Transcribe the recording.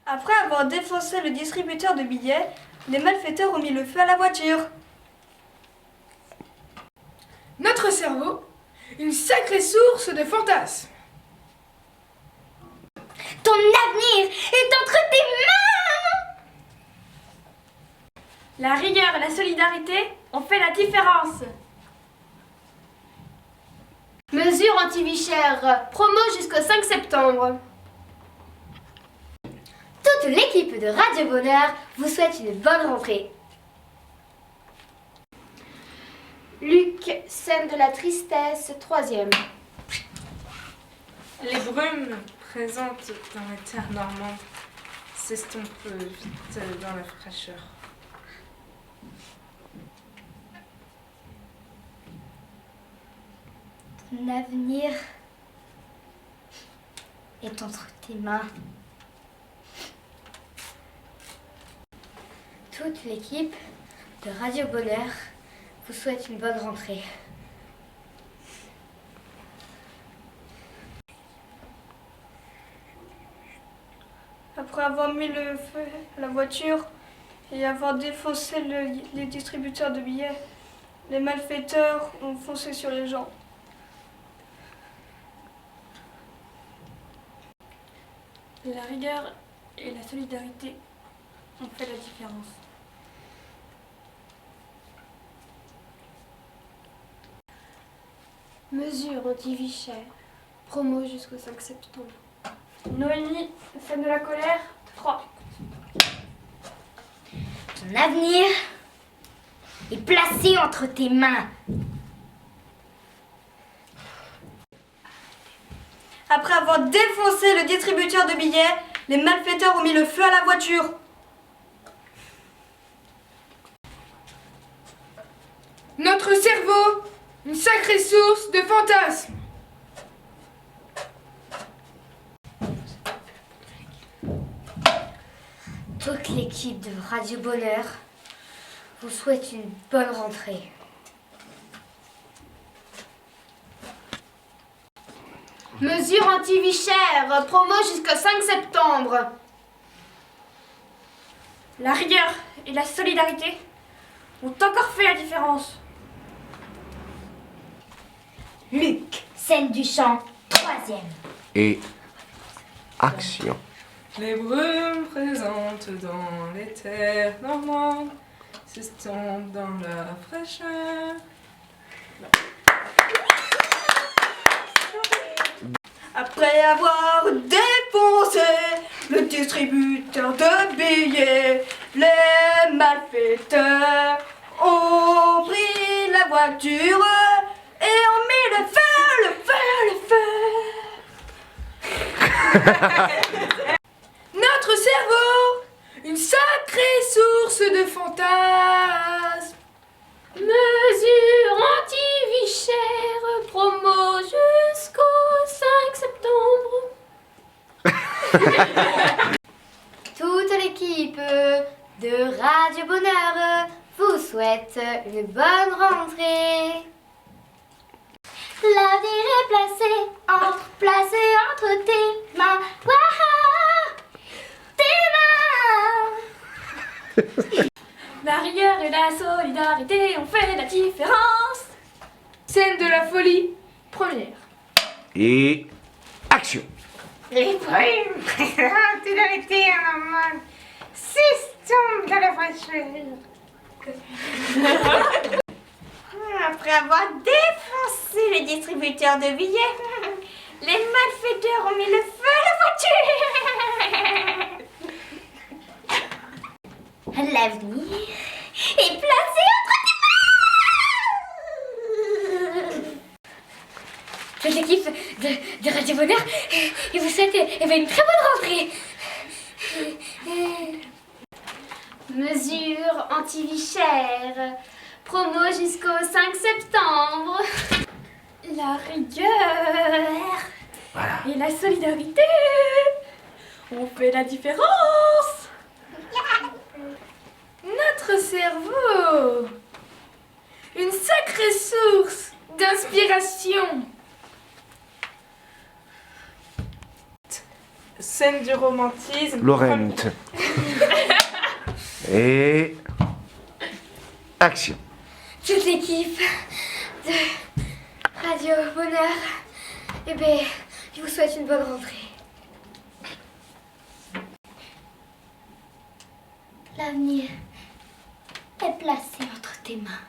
Après avoir défoncé le distributeur de billets, les malfaiteurs ont mis le feu à la voiture. Notre cerveau, une sacrée source de fantasmes. Ton avenir est entre tes mains. La rigueur et la solidarité ont fait la différence. Mesures anti-vie chère, promo jusqu'au 5 septembre. Toute l'équipe de Radio Bonheur vous souhaite une bonne rentrée. Luc, scène de la tristesse, 3e. Les brumes présentes dans les terres normandes s'estompent vite dans la fraîcheur. Ton avenir est entre tes mains. Toute l'équipe de Radio Bonheur vous souhaite une bonne rentrée. Après avoir mis le feu à la voiture et avoir défoncé les distributeurs de billets, les malfaiteurs ont foncé sur les gens. La rigueur et la solidarité ont fait la différence. Mesures anti-vie chère, promo jusqu'au 5 septembre. Noémie, scène de la colère, 3. Ton avenir est placé entre tes mains. Après avoir défoncé le distributeur de billets, les malfaiteurs ont mis le feu à la voiture. Notre cerveau, une sacrée source de fantasmes. Toute l'équipe de Radio Bonheur vous souhaite une bonne rentrée. Mesures anti-vie chère, promo jusqu'au 5 septembre. La rigueur et la solidarité ont encore fait la différence. Luc, scène du chant, 3e. Et action. Les brumes présentes dans les terres normandes s'estompent dans la fraîcheur. Après avoir défoncé le distributeur de billets, les malfaiteurs ont pris la voiture et ont mis le feu, le feu, le feu. Notre cerveau, une sacrée source de fantasmes. Mesures anti-vie chère, promo jusqu'au 5 septembre. Toute l'équipe de Radio Bonheur vous souhaite une bonne rentrée. L'avenir est placé entre tes mains. Waouh, tes mains. La rigueur et la solidarité ont fait la différence. Scène de la folie, 1er. Et action. Les brumes présentes dans les terres normandes s'estompent dans la fraîcheur. Après avoir défoncé les distributeurs de billets, les malfaiteurs ont mis le feu à la voiture. L'avenir est placé entre tes mains. Toute l'équipe de Radio Bonheur et vous souhaite une très bonne rentrée. Mesures anti-vie chère, promo jusqu'au 5 septembre. La rigueur et la solidarité ont fait la différence. Notre cerveau, une sacrée source d'inspiration. scène du romantisme. Laurent. Et action. Toute l'équipe de Radio Bonheur, eh bien, je vous souhaite une bonne rentrée. L'avenir est placé entre tes mains.